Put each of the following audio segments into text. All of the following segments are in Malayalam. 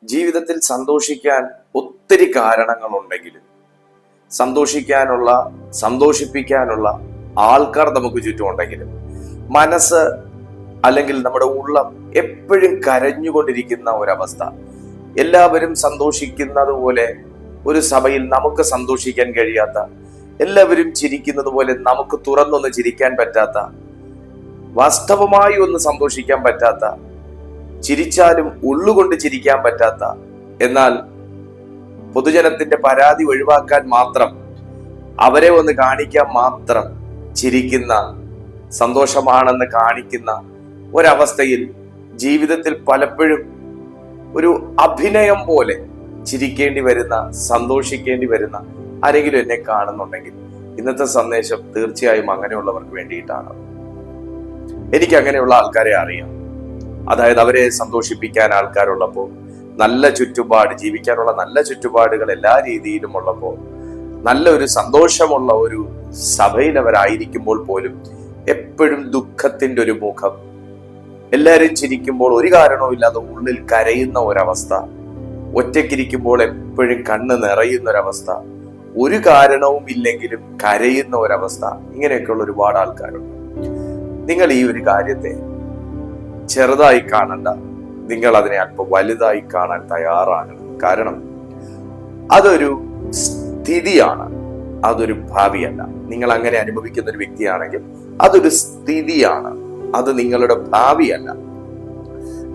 ജീവിതത്തിൽ സന്തോഷിക്കാൻ ഒത്തിരി കാരണങ്ങളുണ്ടെങ്കിലും സന്തോഷിപ്പിക്കാനുള്ള ആൾക്കാർ നമുക്ക് ചുറ്റുമുണ്ടെങ്കിലും മനസ്സ് അല്ലെങ്കിൽ നമ്മുടെ ഉള്ളം എപ്പോഴും കരഞ്ഞുകൊണ്ടിരിക്കുന്ന ഒരവസ്ഥ. എല്ലാവരും സന്തോഷിക്കുന്നത് പോലെ ഒരു സഭയിൽ നമുക്ക് സന്തോഷിക്കാൻ കഴിയാത്ത, എല്ലാവരും ചിരിക്കുന്നത് പോലെ നമുക്ക് തുറന്നൊന്ന് ചിരിക്കാൻ പറ്റാത്ത, വാസ്തവമായി ഒന്ന് സന്തോഷിക്കാൻ പറ്റാത്ത, ചിരിച്ചാലും ഉള്ളുകൊണ്ട് ചിരിക്കാൻ പറ്റാത്ത, എന്നാൽ പൊതുജനത്തിന്റെ പരാതി ഒഴിവാക്കാൻ മാത്രം, അവരെ ഒന്ന് കാണിക്കാൻ മാത്രം ചിരിക്കുന്ന, സന്തോഷമാണെന്ന് കാണിക്കുന്ന ഒരവസ്ഥയിൽ ജീവിതത്തിൽ പലപ്പോഴും ഒരു അഭിനയം പോലെ ചിരിക്കേണ്ടി വരുന്ന, സന്തോഷിക്കേണ്ടി വരുന്ന ആരെങ്കിലും എന്നെ കാണുന്നുണ്ടെങ്കിൽ ഇന്നത്തെ സന്ദേശം തീർച്ചയായും അങ്ങനെയുള്ളവർക്ക് വേണ്ടിയിട്ടാണ്. എനിക്ക് അങ്ങനെയുള്ള ആൾക്കാരെ അറിയാം. അതായത് അവരെ സന്തോഷിപ്പിക്കാൻ ആൾക്കാരുള്ളപ്പോൾ, നല്ല ചുറ്റുപാട്, ജീവിക്കാനുള്ള നല്ല ചുറ്റുപാടുകൾ എല്ലാ രീതിയിലും ഉള്ളപ്പോൾ, നല്ലൊരു സന്തോഷമുള്ള ഒരു സഭയിൽ അവരായിരിക്കുമ്പോൾ പോലും എപ്പോഴും ദുഃഖത്തിന്റെ ഒരു മുഖം, എല്ലാവരും ചിരിക്കുമ്പോൾ ഒരു കാരണവും ഇല്ലാതെ ഉള്ളിൽ കരയുന്ന ഒരവസ്ഥ, ഒറ്റയ്ക്കിരിക്കുമ്പോൾ എപ്പോഴും കണ്ണ് നിറയുന്ന ഒരവസ്ഥ, ഒരു കാരണവും ഇല്ലെങ്കിലും കരയുന്ന ഒരവസ്ഥ, ഇങ്ങനെയൊക്കെയുള്ള ഒരുപാട് ആൾക്കാരുണ്ട്. നിങ്ങൾ ഈ ഒരു കാര്യത്തെ ചെറുതായി കാണണ്ട, നിങ്ങൾ അതിനെ അല്പം വലുതായി കാണാൻ തയ്യാറാകണം. കാരണം അതൊരു സ്ഥിതിയാണ്, അതൊരു ഭാവിയല്ല. നിങ്ങൾ അങ്ങനെ അനുഭവിക്കുന്ന ഒരു വ്യക്തിയാണെങ്കിൽ അതൊരു സ്ഥിതിയാണ്, അത് നിങ്ങളുടെ ഭാവിയല്ല.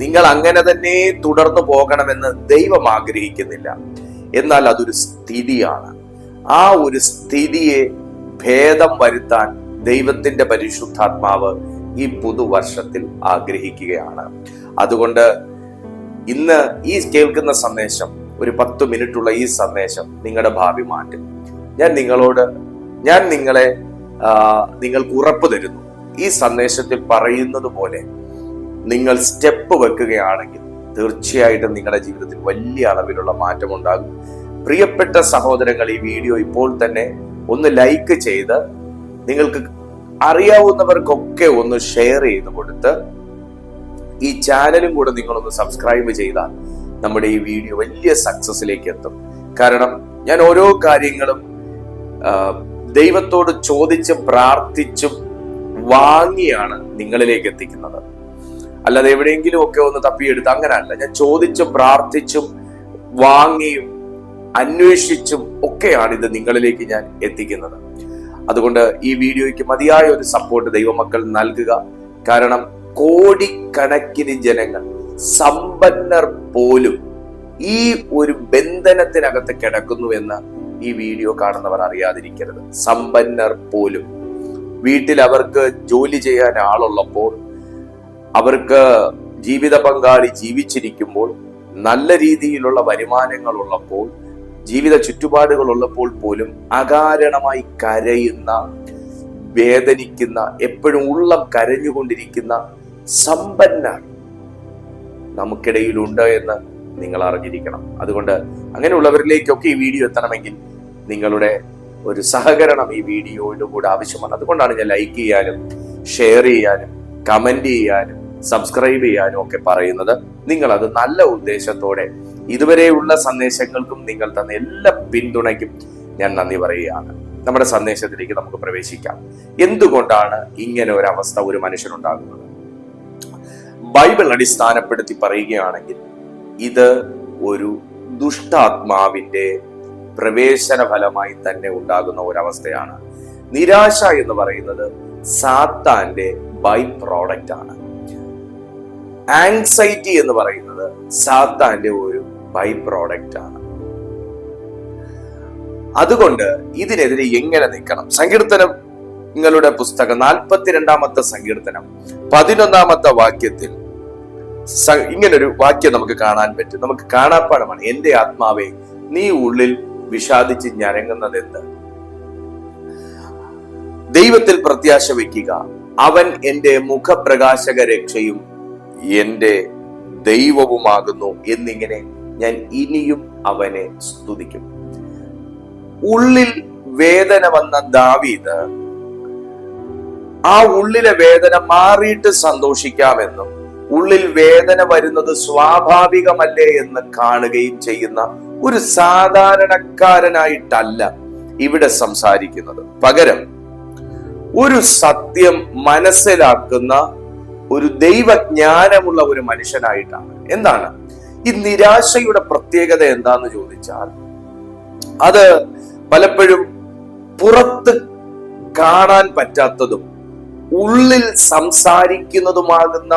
നിങ്ങൾ അങ്ങനെ തന്നെ തുടർന്നു പോകണമെന്ന് ദൈവം ആഗ്രഹിക്കുന്നില്ല, എന്നാൽ അതൊരു സ്ഥിതിയാണ്. ആ ഒരു സ്ഥിതിയെ ഭേദം വരുത്താൻ ദൈവത്തിന്റെ പരിശുദ്ധാത്മാവ് ഈ പുതുവർഷത്തിൽ ആഗ്രഹിക്കുകയാണ്. അതുകൊണ്ട് ഇന്ന് ഈ കേൾക്കുന്ന സന്ദേശം, ഒരു 10 മിനിറ്റുള്ള ഈ സന്ദേശം നിങ്ങളുടെ ഭാവി മാറ്റും. ഞാൻ നിങ്ങൾക്ക് ഉറപ്പ് തരുന്നു, ഈ സന്ദേശത്തിൽ പറയുന്നത് പോലെ നിങ്ങൾ സ്റ്റെപ്പ് വെക്കുകയാണെങ്കിൽ തീർച്ചയായിട്ടും നിങ്ങളുടെ ജീവിതത്തിൽ വലിയ അളവിലുള്ള മാറ്റം ഉണ്ടാകും. പ്രിയപ്പെട്ട സഹോദരങ്ങൾ, ഈ വീഡിയോ ഇപ്പോൾ തന്നെ ഒന്ന് ലൈക്ക് ചെയ്ത് നിങ്ങൾക്ക് അറിയാവുന്നവർക്കൊക്കെ ഒന്ന് ഷെയർ ചെയ്ത് കൊടുത്ത് ഈ ചാനലും കൂടെ നിങ്ങളൊന്ന് സബ്സ്ക്രൈബ് ചെയ്താൽ നമ്മുടെ ഈ വീഡിയോ വലിയ സക്സസിലേക്ക് എത്തും. കാരണം ഞാൻ ഓരോ കാര്യങ്ങളും ദൈവത്തോട് ചോദിച്ച് പ്രാർത്ഥിച്ചും വാങ്ങിയാണ് നിങ്ങളിലേക്ക് എത്തിക്കുന്നത്. അല്ലാതെ എവിടെയെങ്കിലും ഒക്കെ ഒന്ന് തപ്പിയെടുത്ത് അങ്ങനെയല്ല. ഞാൻ ചോദിച്ചും പ്രാർത്ഥിച്ചും വാങ്ങിയും അന്വേഷിച്ചും ഒക്കെയാണ് ഇത് നിങ്ങളിലേക്ക് ഞാൻ എത്തിക്കുന്നത്. അതുകൊണ്ട് ഈ വീഡിയോയ്ക്ക് മതിയായ ഒരു സപ്പോർട്ട് ദൈവമക്കൾ നൽകുക. കാരണം കോടിക്കണക്കിന് ജനങ്ങൾ, സമ്പന്നർ പോലും ഈ ഒരു ബന്ധനത്തിനകത്ത് കിടക്കുന്നു എന്ന് ഈ വീഡിയോ കാണുന്നവർ അറിയാതിരിക്കരുത്. സമ്പന്നർ പോലും വീട്ടിൽ അവർക്ക് ജോലി ചെയ്യാൻ ആളുള്ളപ്പോൾ, അവർക്ക് ജീവിത പങ്കാളി ജീവിച്ചിരിക്കുമ്പോൾ, നല്ല രീതിയിലുള്ള വരുമാനങ്ങൾ ഉള്ളപ്പോൾ, ജീവിത ചുറ്റുപാടുകൾ ഉള്ളപ്പോൾ പോലും അകാരണമായി കരയുന്ന, വേദനിക്കുന്ന, എപ്പോഴും ഉള്ളം കരഞ്ഞുകൊണ്ടിരിക്കുന്ന സമ്പന്നർ നമുക്കിടയിലുണ്ട് എന്ന് നിങ്ങൾ അറിഞ്ഞിരിക്കണം. അതുകൊണ്ട് അങ്ങനെയുള്ളവരിലേക്കൊക്കെ ഈ വീഡിയോ എത്തണമെങ്കിൽ നിങ്ങളുടെ ഒരു സഹകരണം ഈ വീഡിയോയുടെ കൂടെ ആവശ്യമാണ്. അതുകൊണ്ടാണ് ഞാൻ ലൈക്ക് ചെയ്യാനും ഷെയർ ചെയ്യാനും കമന്റ് ചെയ്യാനും സബ്സ്ക്രൈബ് ചെയ്യാനും ഒക്കെ പറയുന്നത്. നിങ്ങൾ അത് നല്ല ഉദ്ദേശത്തോടെ, ഇതുവരെയുള്ള സന്ദേശങ്ങൾക്കും നിങ്ങൾ തന്ന എല്ലാ പിന്തുണയ്ക്കും ഞാൻ നന്ദി പറയുകയാണ്. നമ്മുടെ സന്ദേശത്തിലേക്ക് നമുക്ക് പ്രവേശിക്കാം. എന്തുകൊണ്ടാണ് ഇങ്ങനെ ഒരു അവസ്ഥ ഒരു മനുഷ്യനുണ്ടാകുന്നത്? ബൈബിൾ അടിസ്ഥാനപ്പെടുത്തി പറയുകയാണെങ്കിൽ ഇത് ഒരു ദുഷ്ടാത്മാവിന്റെ പ്രവേശന ഫലമായി തന്നെ ഉണ്ടാകുന്ന ഒരവസ്ഥയാണ്. നിരാശ എന്ന് പറയുന്നത് സാത്താന്റെ ബൈ പ്രോഡക്റ്റ് ആണ്. ആങ്സൈറ്റി എന്ന് പറയുന്നത് സാത്താന്റെ ഒരു ബൈ പ്രോഡക്റ്റ് ആണ്. അതുകൊണ്ട് ഇതിനെതിരെ എങ്ങനെ നിൽക്കണം? സങ്കീർത്തനങ്ങളുടെ പുസ്തകം 42-ാമത്തെ സങ്കീർത്തനം 11-ാമത്തെ വാക്യത്തിൽ ഇങ്ങനൊരു വാക്യം നമുക്ക് കാണാൻ പറ്റും. നമുക്ക് കാണാപ്പാടമാണ്. എന്റെ ആത്മാവേ, നീ ഉള്ളിൽ വിഷാദിച്ച് ഞരങ്ങുന്നത് എന്ത്? ദൈവത്തിൽ പ്രത്യാശ വയ്ക്കുക, അവൻ എന്റെ മുഖപ്രകാശക രക്ഷയും എന്റെ ദൈവവുമാകുന്നു എന്നിങ്ങനെ ഞാൻ ഇനിയും അവനെ സ്തുതിക്കും. ഉള്ളിൽ വേദന വന്ന ദാവീദ് ആ ഉള്ളിലെ വേദന മാറിയിട്ട് സന്തോഷിക്കാമെന്നും ഉള്ളിൽ വേദന വരുന്നത് സ്വാഭാവികമല്ലേ എന്ന് കാണുകയും ചെയ്യുന്ന ഒരു സാധാരണക്കാരനായിട്ടല്ല ഇവിടെ സംസാരിക്കുന്നത്. പകരം ഒരു സത്യം മനസ്സിലാക്കുന്ന ഒരു ദൈവജ്ഞാനമുള്ള ഒരു മനുഷ്യനായിട്ടാണ്. എന്താണ് ഈ നിരാശയുടെ പ്രത്യേകത എന്താന്ന് ചോദിച്ചാൽ, അത് പലപ്പോഴും പുറത്ത് കാണാൻ പറ്റാത്തതും ഉള്ളിൽ സംസാരിക്കുന്നതുമാകുന്ന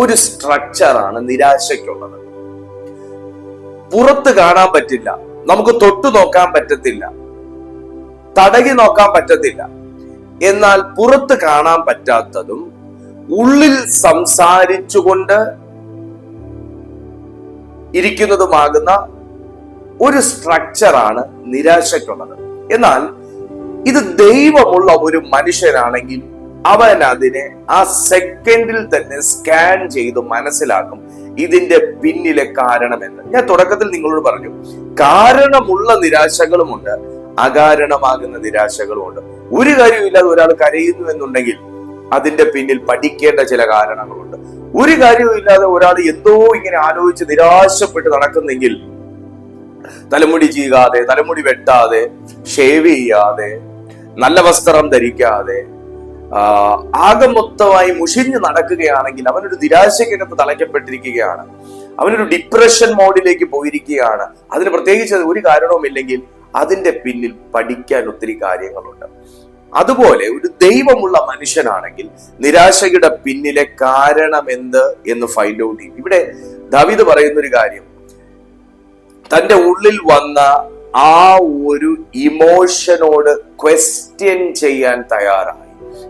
ഒരു സ്ട്രക്ചറാണ് നിരാശയ്ക്കുള്ളത്. പുറത്ത് കാണാൻ പറ്റില്ല, നമുക്ക് തൊട്ടു നോക്കാൻ പറ്റത്തില്ല, തടകി നോക്കാൻ പറ്റത്തില്ല. എന്നാൽ പുറത്ത് കാണാൻ പറ്റാത്തതും ഉള്ളിൽ സംസാരിച്ചുകൊണ്ട് ഇരിക്കുന്നതുമാകുന്ന ഒരു സ്ട്രക്ചറാണ് നിരാശയ്ക്കുള്ളത്. എന്നാൽ ഇത് ദൈവമുള്ള ഒരു മനുഷ്യനാണെങ്കിൽ അവൻ അതിനെ ആ സെക്കൻഡിൽ തന്നെ സ്കാൻ ചെയ്ത് മനസ്സിലാക്കും ഇതിന്റെ പിന്നിലെ കാരണമെന്ന്. ഞാൻ തുടക്കത്തിൽ നിങ്ങളോട് പറഞ്ഞു, കാരണമുള്ള നിരാശകളുമുണ്ട്, അകാരണമാകുന്ന നിരാശകളുമുണ്ട്. ഒരു കാര്യമില്ലാതെ ഒരാൾ കരയുന്നു എന്നുണ്ടെങ്കിൽ അതിന്റെ പിന്നിൽ പഠിക്കേണ്ട ചില കാരണങ്ങളുണ്ട്. ഒരു കാര്യവുമില്ലാതെ ഒരാൾ എന്തോ ഇങ്ങനെ ആലോചിച്ച് നിരാശപ്പെട്ട് നടക്കുന്നെങ്കിൽ, തലമുടി ചീകാതെ, തലമുടി വെട്ടാതെ, ഷേവ് ചെയ്യാതെ, നല്ല വസ്ത്രം ധരിക്കാതെ, ആകെ മൊത്തമായി മുഷിഞ്ഞ് നടക്കുകയാണെങ്കിൽ അവനൊരു നിരാശയ്ക്കകത്ത് തളയ്ക്കപ്പെട്ടിരിക്കുകയാണ്, അവനൊരു ഡിപ്രഷൻ മോഡിലേക്ക് പോയിരിക്കുകയാണ്. അതിന് പ്രത്യേകിച്ച് ഒരു കാരണവുമില്ലെങ്കിൽ അതിന്റെ പിന്നിൽ പഠിക്കാൻ ഒത്തിരി കാര്യങ്ങളുണ്ട്. അതുപോലെ ഒരു ദൈവമുള്ള മനുഷ്യനാണെങ്കിൽ നിരാശയുടെ പിന്നിലെ കാരണം എന്ത് എന്ന് ഫൈൻഡ് ഔട്ട് ചെയ്യും. ഇവിടെ ദാവീദ് പറയുന്ന ഒരു കാര്യം, തന്റെ ഉള്ളിൽ വന്ന ആ ഒരു ഇമോഷനോട് ക്വസ്റ്റ്യൻ ചെയ്യാൻ തയ്യാറായി.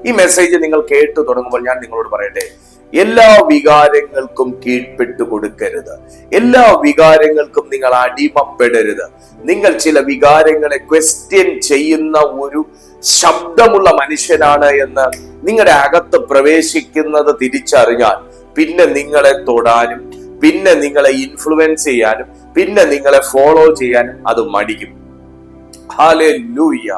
ഈ മെസ്സേജ് നിങ്ങൾ കേട്ടു തുടങ്ങുമ്പോൾ ഞാൻ നിങ്ങളോട് പറയട്ടെ, എല്ലാ വികാരങ്ങൾക്കും കീഴ്പ്പെട്ടു കൊടുക്കരുത്, എല്ലാ വികാരങ്ങൾക്കും നിങ്ങൾ അടിമപ്പെടരുത്. നിങ്ങൾ ചില വികാരങ്ങളെ ക്വസ്റ്റ്യൻ ചെയ്യുന്ന ഒരു ശബ്ദമുള്ള മനുഷ്യനാണ് എന്ന് നിങ്ങളുടെ അകത്ത് പ്രവേശിക്കുന്നത് തിരിച്ചറിഞ്ഞാൽ പിന്നെ നിങ്ങളെ തൊടാനും, പിന്നെ നിങ്ങളെ ഇൻഫ്ലുവൻസ് ചെയ്യാനും, പിന്നെ നിങ്ങളെ ഫോളോ ചെയ്യാനും അത് മടിക്കും. ഹല്ലേലൂയ,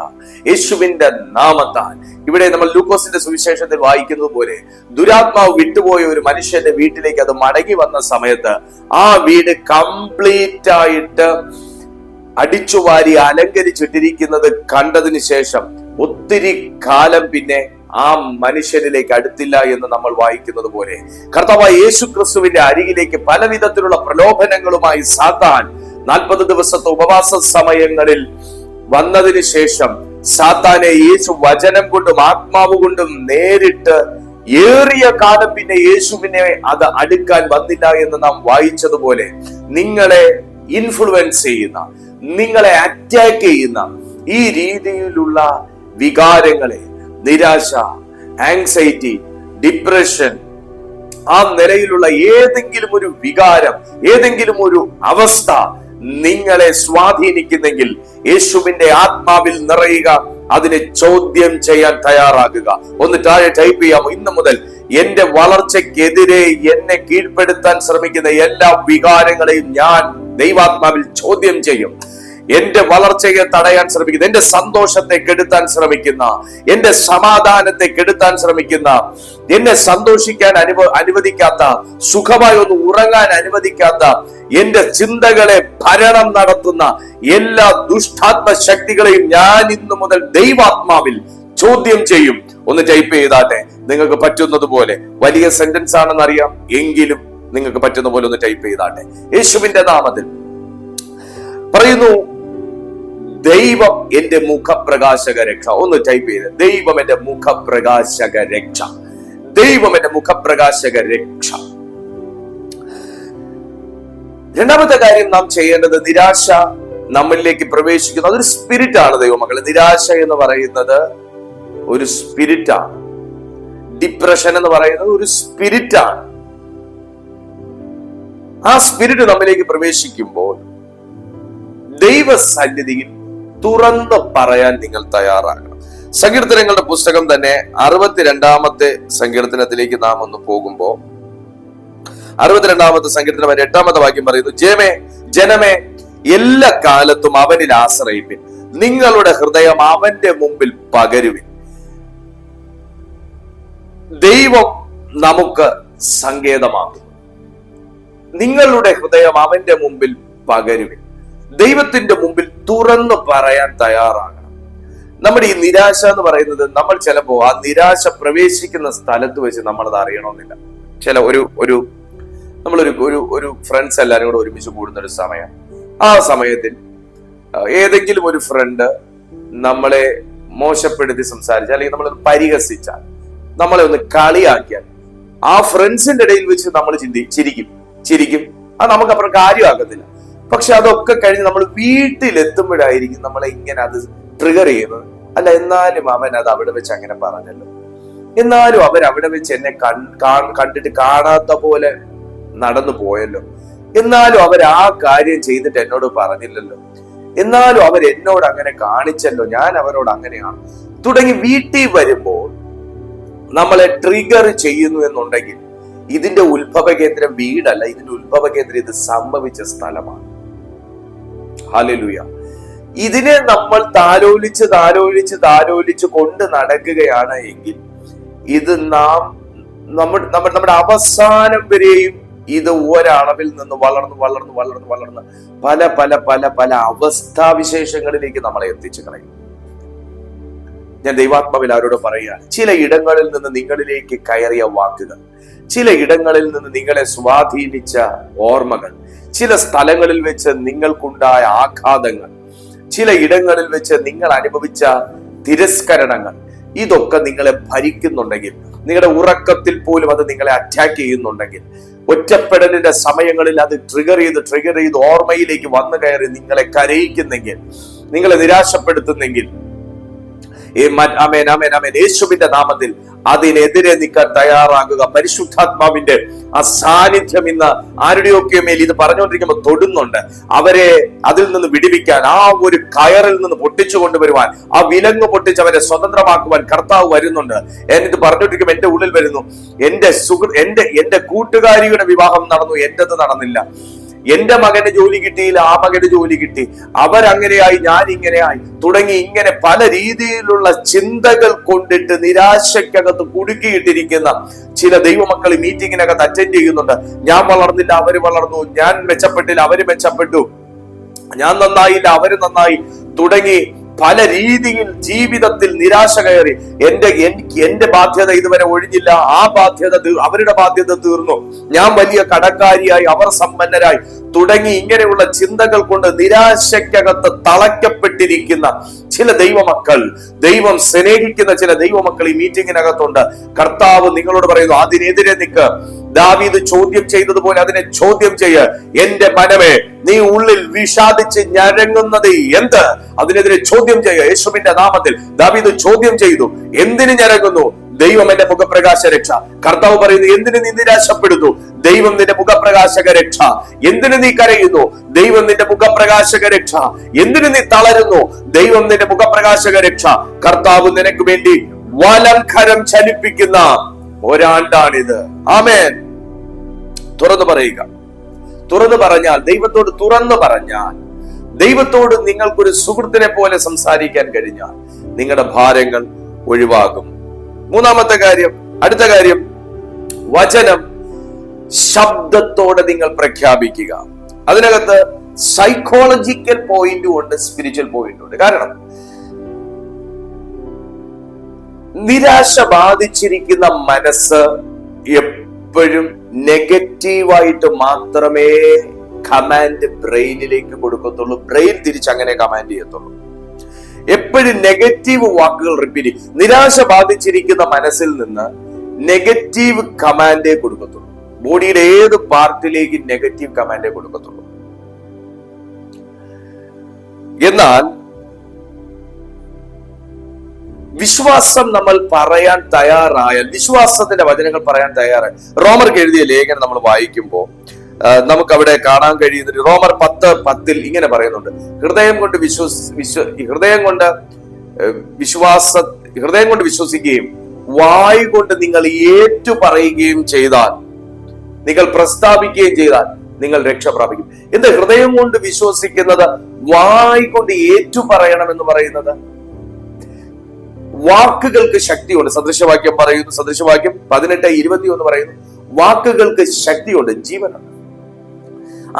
യേശുവിന്റെ നാമത്താൽ. ഇവിടെ നമ്മൾ ലൂക്കോസിന്റെ സുവിശേഷത്തിൽ വായിക്കുന്നത് പോലെ ദുരാത്മാവ് വിട്ടുപോയ ഒരു മനുഷ്യന്റെ വീട്ടിലേക്ക് അത് മടങ്ങി വന്ന സമയത്ത് ആ വീട് കംപ്ലീറ്റ് ആയിട്ട് അടിച്ചുവാരി അലങ്കരിച്ചിട്ടിരിക്കുന്നത് കണ്ടതിന് ശേഷം ഒത്തിരി കാലം പിന്നെ ആ മനുഷ്യനിലേക്ക് അടുത്തില്ല എന്ന് നമ്മൾ വായിക്കുന്നത് പോലെ കർത്താവായ യേശു ക്രിസ്തുവിന്റെ അരികിലേക്ക് പല വിധത്തിലുള്ള പ്രലോഭനങ്ങളുമായി സാത്താൻ 40 ദിവസത്തെ ഉപവാസ സമയങ്ങളിൽ വന്നതിന് ശേഷം സാത്താനെ യേശു വചനം കൊണ്ടും ആത്മാവ് കൊണ്ടും നേരിട്ട് ഏറിയ കാലം പിന്നെ യേശുവിനെ അത് അടുക്കാൻ വന്നില്ല എന്ന് നാം വായിച്ചതുപോലെ നിങ്ങളെ ഇൻഫ്ലുവൻസ് ചെയ്യുന്ന, നിങ്ങളെ അറ്റാക്ക് ചെയ്യുന്ന ഈ രീതിയിലുള്ള വികാരങ്ങളെ, നിരാശ, ആങ്സൈറ്റി, ഡിപ്രഷൻ, ആ നിലയിലുള്ള ഏതെങ്കിലും ഒരു വികാരം, ഏതെങ്കിലും ഒരു അവസ്ഥ നിങ്ങളെ സ്വാധീനിക്കുന്നെങ്കിൽ യേശുവിന്റെ ആത്മാവിൽ നിറയുക, അതിനെ ചോദ്യം ചെയ്യാൻ തയ്യാറാകുക. ഒന്ന് താഴെ ടൈപ്പ് ചെയ്യാമോ? ഇന്നു മുതൽ എന്റെ വളർച്ചയ്ക്കെതിരെ എന്നെ കീഴ്പ്പെടുത്താൻ ശ്രമിക്കുന്ന എല്ലാ വികാരങ്ങളെയും ഞാൻ ദൈവാത്മാവിൽ ചോദ്യം ചെയ്യും. എന്റെ വളർച്ചയെ തടയാൻ ശ്രമിക്കുന്ന, എന്റെ സന്തോഷത്തെ കെടുത്താൻ ശ്രമിക്കുന്ന, എന്റെ സമാധാനത്തെ കെടുത്താൻ ശ്രമിക്കുന്ന, എന്നെ സന്തോഷിക്കാൻ അനുവദിക്കാത്ത, സുഖമായി ഒന്ന് ഉറങ്ങാൻ അനുവദിക്കാത്ത, എന്റെ ചിന്തകളെ ഭരണം നടത്തുന്ന എല്ലാ ദുഷ്ടാത്മ ശക്തികളെയും ഞാൻ ഇന്നു മുതൽ ദൈവാത്മാവിൽ ചോദ്യം ചെയ്യും. ഒന്ന് ടൈപ്പ് ചെയ്താട്ടെ, നിങ്ങൾക്ക് പറ്റുന്നത് പോലെ. വലിയ സെന്റൻസ് ആണെന്ന് അറിയാം, എങ്കിലും നിങ്ങൾക്ക് പറ്റുന്ന പോലെ ഒന്ന് ടൈപ്പ് ചെയ്താട്ടെ. യേശുവിന്റെ നാമത്തിൽ പറയുന്നു, ദൈവം എന്റെ മുഖപ്രകാശക രക്ഷ. ഒന്ന് ടൈപ്പ് ചെയ്ത്, ദൈവം എന്റെ മുഖപ്രകാശക രക്ഷ, ദൈവം എന്റെ മുഖപ്രകാശക രക്ഷ. രണ്ടാമത്തെ കാര്യം നാം ചെയ്യേണ്ടത്, നിരാശ നമ്മളിലേക്ക് പ്രവേശിക്കുന്നത് അതൊരു സ്പിരിറ്റ് ആണ് ദൈവമക്കളെ. നിരാശ എന്ന് പറയുന്നത് ഒരു സ്പിരിറ്റ് ആണ്. ഡിപ്രഷൻ എന്ന് പറയുന്നത് ഒരു സ്പിരിറ്റ് ആണ്. ആ സ്പിരിറ്റ് നമ്മിലേക്ക് പ്രവേശിക്കുമ്പോൾ ദൈവ സന്നിധിയിൽ തുറന്ന് പറയാൻ നിങ്ങൾ തയ്യാറാകണം. സങ്കീർത്തനങ്ങളുടെ പുസ്തകം തന്നെ 62-ാമത്തെ സങ്കീർത്തനത്തിലേക്ക് നാം ഒന്ന് പോകുമ്പോ 62-ാമത്തെ സങ്കീർത്തനം 8-ാമത്തെ വാക്യം പറയുന്നു, ജനമേ എല്ലാ കാലത്തും അവനിൽ ആശ്രയിപ്പിൻ, നിങ്ങളുടെ ഹൃദയം അവന്റെ മുമ്പിൽ പകരുവിൻ. ദൈവം നമുക്ക് സങ്കേതമാകുന്നു. നിങ്ങളുടെ ഹൃദയം അവന്റെ മുമ്പിൽ പകരുവിൻ. ദൈവത്തിന്റെ മുമ്പിൽ തുറന്നു പറയാൻ തയ്യാറാകണം. നമ്മുടെ ഈ നിരാശ എന്ന് പറയുന്നത്, നമ്മൾ ചിലപ്പോ ആ നിരാശ പ്രവേശിക്കുന്ന സ്ഥലത്ത് വെച്ച് നമ്മളത് അറിയണമെന്നില്ല. നമ്മളൊരു ഫ്രണ്ട്സ് എല്ലാവരും കൂടെ ഒരുമിച്ച് കൂടുന്ന ഒരു സമയം, ആ സമയത്തിൽ ഏതെങ്കിലും ഒരു ഫ്രണ്ട് നമ്മളെ മോശപ്പെടുത്തി സംസാരിച്ചാൽ, അല്ലെങ്കിൽ നമ്മളൊന്ന് പരിഹസിച്ചാൽ, നമ്മളെ ഒന്ന് കളിയാക്കിയാൽ, ആ ഫ്രണ്ട്സിന്റെ ഇടയിൽ വെച്ച് നമ്മൾ ചിരിക്കും. അത് നമുക്ക് അപ്പുറം കാര്യമാക്കത്തില്ല. പക്ഷെ അതൊക്കെ കഴിഞ്ഞ് നമ്മൾ വീട്ടിലെത്തുമ്പോഴായിരിക്കും നമ്മളെ ഇങ്ങനെ അത് ട്രിഗർ ചെയ്യുന്നത്. അല്ല, എന്നാലും അവൻ അത് അവിടെ വെച്ച് അങ്ങനെ പറഞ്ഞല്ലോ, എന്നാലും അവരവിടെ വെച്ച് എന്നെ കണ്ടിട്ട് കാണാത്ത പോലെ നടന്നു പോയല്ലോ, എന്നാലും അവർ ആ കാര്യം ചെയ്തിട്ട് എന്നോട് പറഞ്ഞില്ലല്ലോ, എന്നാലും അവർ എന്നോട് അങ്ങനെ കാണിച്ചല്ലോ, ഞാൻ അവരോട് അങ്ങനെയാണ് തുടങ്ങി വീട്ടിൽ വരുമ്പോൾ നമ്മളെ ട്രിഗർ ചെയ്യുന്നു എന്നുണ്ടെങ്കിൽ, ഇതിന്റെ ഉത്ഭവ കേന്ദ്രം വീടല്ല, ഇതിന്റെ ഉത്ഭവ കേന്ദ്രം ഇത് സംഭവിച്ച സ്ഥലമാണ്. ഹല്ലേലൂയ. ഇതിനെ നമ്മൾ താലോലിച്ച് കൊണ്ട് നടക്കുകയാണ് എങ്കിൽ, ഇത് നമ്മുടെ അവസാനം വരെയും ഇത് ഒരളവിൽ നിന്ന് വളർന്ന് പല പല പല പല അവസ്ഥാവിശേഷങ്ങളിലേക്ക് നമ്മളെ എത്തിച്ചു കളയും. ഞാൻ ദൈവാത്മാവിൽ അവരോട് പറയുകയാണ്, ചില ഇടങ്ങളിൽ നിന്ന് നിങ്ങളിലേക്ക് കയറിയ വാക്കുകൾ, ചില ഇടങ്ങളിൽ നിന്ന് നിങ്ങളെ സ്വാധീനിച്ച ഓർമ്മകൾ, ചില സ്ഥലങ്ങളിൽ വെച്ച് നിങ്ങൾക്കുണ്ടായ ആഘാതങ്ങൾ, ചില ഇടങ്ങളിൽ വെച്ച് നിങ്ങൾ അനുഭവിച്ച തിരസ്കരണങ്ങൾ, ഇതൊക്കെ നിങ്ങളെ ഭരിക്കുന്നുണ്ടെങ്കിൽ, നിങ്ങളുടെ ഉറക്കത്തിൽ പോലും അത് നിങ്ങളെ അറ്റാക്ക് ചെയ്യുന്നുണ്ടെങ്കിൽ, ഒറ്റപ്പെടലിന്റെ സമയങ്ങളിൽ അത് ട്രിഗർ ചെയ്ത് ഓർമ്മയിലേക്ക് വന്നു കയറി നിങ്ങളെ കരയിക്കുന്നെങ്കിൽ, നിങ്ങളെ നിരാശപ്പെടുത്തുന്നെങ്കിൽ, യേശുവിന്റെ നാമത്തിൽ അതിനെതിരെ നിൽക്കാൻ തയ്യാറാകുക. പരിശുദ്ധാത്മാവിന്റെ ആ സാന്നിധ്യം ഇന്ന് ആരുടെയൊക്കെ മേൽ ഇത് പറഞ്ഞുകൊണ്ടിരിക്കുമ്പോൾ തൊടുന്നുണ്ട്. അവരെ അതിൽ നിന്ന് വിടിവിക്കാൻ, ആ ഒരു കയറിൽ നിന്ന് പൊട്ടിച്ചു കൊണ്ടുവരുവാൻ, ആ വിലങ്ങ് പൊട്ടിച്ച് അവരെ സ്വതന്ത്രമാക്കുവാൻ കർത്താവ് വരുന്നുണ്ട്. എന്നിട്ട് പറഞ്ഞുകൊണ്ടിരിക്കുമ്പോൾ എന്റെ ഉള്ളിൽ വരുന്നു, എന്റെ കൂട്ടുകാരിയുടെ വിവാഹം നടന്നു, എന്റേത് നടന്നില്ല. എന്റെ മകന് ജോലി കിട്ടിയില്ല, ആ മകന് ജോലി കിട്ടി, അവരങ്ങനെയായി, ഞാൻ ഇങ്ങനെയായി തുടങ്ങി, ഇങ്ങനെ പല രീതിയിലുള്ള ചിന്തകൾ കൊണ്ടിട്ട് നിരാശക്കകത്ത് കുടുക്കിയിട്ടിരിക്കുന്ന ചില ദൈവമക്കൾ ഈ മീറ്റിങ്ങിനകത്ത് അറ്റൻഡ് ചെയ്യുന്നുണ്ട്. ഞാൻ വളർന്നില്ല, അവര് വളർന്നു, ഞാൻ മെച്ചപ്പെട്ടില്ല, അവര് മെച്ചപ്പെട്ടു, ഞാൻ നന്നായില്ല, അവര് നന്നായി തുടങ്ങി പല രീതിയിൽ ജീവിതത്തിൽ നിരാശ കയറി. എന്റെ ബാധ്യത ഇതുവരെ ഒഴിഞ്ഞില്ല, അവരുടെ ബാധ്യത തീർന്നു, ഞാൻ വലിയ കടക്കാരിയായി, അവർ സമ്പന്നരായി തുടങ്ങി ഇങ്ങനെയുള്ള ചിന്തകൾ കൊണ്ട് നിരാശക്കകത്ത് തളയ്ക്കപ്പെട്ടിരിക്കുന്ന ചില ദൈവമക്കൾ, ദൈവം സ്നേഹിക്കുന്ന ചില ദൈവമക്കൾ ഈ മീറ്റിങ്ങിനകത്തുണ്ട്. കർത്താവ് നിങ്ങളോട് പറയുന്നു, അതിനെതിരെ നിൽക്ക്. ദാവീദ് ചോദ്യം ചെയ്തതുപോലെ അതിനെ ചോദ്യം ചെയ്യ്. എന്റെ മനമേ, നീ ഉള്ളിൽ വിഷാദിച്ച് ഞരങ്ങുന്നത് എന്ത്? അതിനെതിരെ ചോദ്യം ചെയ്യുക. യേശുവിന്റെ നാമത്തിൽ ദാവീദ് ചോദ്യം ചെയ്തു, എന്തിന് ഞരങ്ങുന്നു? ദൈവം എന്റെ മുഖപ്രകാശ രക്ഷ. കർത്താവ് പറയുന്നു, എന്തിന് നീ നിരാശപ്പെടുന്നു? ദൈവം നിന്റെ മുഖപ്രകാശക രക്ഷ. എന്തിന് നീ കരയുന്നു? ദൈവം നിന്റെ മുഖപ്രകാശക രക്ഷ. എന്തിന് നീ തളരുന്നു? ദൈവം നിന്റെ മുഖപ്രകാശക രക്ഷ. കർത്താവ് നിനക്ക് വേണ്ടി വലം കരം ചലിപ്പിക്കുന്ന ഒരാണ്ടാണിത്. ആമേൻ. തുറന്നു പറയുക. തുറന്നു പറഞ്ഞാൽ, ദൈവത്തോട് തുറന്നു പറഞ്ഞാൽ, ദൈവത്തോട് നിങ്ങൾക്കൊരു സുഹൃത്തിനെ പോലെ സംസാരിക്കാൻ കഴിഞ്ഞാൽ നിങ്ങളുടെ ഭാരങ്ങൾ ഒഴിവാകും. മൂന്നാമത്തെ കാര്യം, അടുത്ത കാര്യം, വചനം ശബ്ദത്തോടെ നിങ്ങൾ പ്രഖ്യാപിക്കുക. അതിനകത്ത് സൈക്കോളജിക്കൽ പോയിന്റും ഉണ്ട്, സ്പിരിച്വൽ പോയിന്റും ഉണ്ട്. കാരണം നിരാശ ബാധിച്ചിരിക്കുന്ന മനസ്സ് എപ്പോഴും നെഗറ്റീവായിട്ട് മാത്രമേ കമാൻഡ് ബ്രെയിനിലേക്ക് കൊടുക്കത്തുള്ളൂ. ബ്രെയിൻ തിരിച്ചങ്ങനെ കമാൻഡ് ചെയ്യത്തുള്ളൂ. എപ്പോഴും നെഗറ്റീവ് വാക്കുകൾ റിപ്പീറ്റ്. നിരാശ ബാധിച്ചിരിക്കുന്ന മനസ്സിൽ നിന്ന് നെഗറ്റീവ് കമാൻഡേ കൊടുക്കത്തുള്ളൂ. ബോഡിയുടെ ഏത് പാർട്ടിലേക്ക് നെഗറ്റീവ് കമാൻഡേ കൊടുക്കത്തുള്ളൂ. എന്നാൽ വിശ്വാസം നമ്മൾ പറയാൻ തയ്യാറായാൽ, വിശ്വാസത്തിന്റെ വചനങ്ങൾ പറയാൻ തയ്യാറായി, റോമർക്ക് എഴുതിയ ലേഖനം നമ്മൾ വായിക്കുമ്പോൾ നമുക്ക് അവിടെ കാണാൻ കഴിയുന്നത് റോമർ 10:10 ഇങ്ങനെ പറയുന്നുണ്ട്, ഹൃദയം കൊണ്ട് വിശ്വസിക്കുകയും വായ് കൊണ്ട് നിങ്ങൾ ഏറ്റു പറയുകയും ചെയ്താൽ, നിങ്ങൾ പ്രസ്താവിക്കുകയും ചെയ്താൽ നിങ്ങൾ രക്ഷ പ്രാപിക്കും. എന്ത് ഹൃദയം കൊണ്ട് വിശ്വസിക്കുന്നത്, വായ് കൊണ്ട് ഏറ്റു പറയണം എന്ന് പറയുന്നത്? വാക്കുകൾക്ക് ശക്തിയുണ്ട്. സദൃശവാക്യം പറയുന്നു, സദൃശവാക്യം 18:21 പറയുന്നു, വാക്കുകൾക്ക് ശക്തിയുണ്ട്, ജീവനുണ്ട്.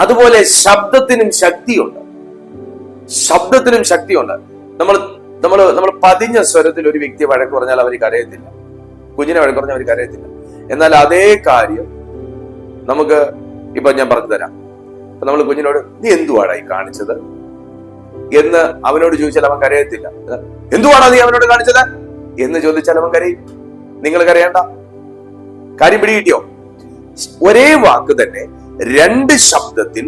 അതുപോലെ ശബ്ദത്തിനും ശക്തിയുണ്ട്. ശബ്ദത്തിനും ശക്തിയുണ്ട്. നമ്മൾ പതിഞ്ഞ സ്വരത്തിൽ ഒരു വ്യക്തിയെ വഴക്ക് പറഞ്ഞാൽ അവർ കരയത്തില്ല. കുഞ്ഞിനെ വഴക്ക് പറഞ്ഞാൽ അവർ കരയത്തില്ല. എന്നാൽ അതേ കാര്യം നമുക്ക് ഇപ്പൊ ഞാൻ പറഞ്ഞു തരാം. നമ്മൾ കുഞ്ഞിനോട് നീ എന്തുവാടാ ഈ കാണിച്ചത് എന്ന് അവനോട് ചോദിച്ചാൽ അവൻ കരയത്തില്ല. എന്തുവാടാ നീ അവനോട് കാണിച്ചത് എന്ന് ചോദിച്ചാൽ അവൻ കരയും. നിങ്ങൾ കരയണ്ട. കാര്യം പിടികിട്ടിയോ? ഒരേ വാക്ക് തന്നെ രണ്ട് ശബ്ദത്തിൽ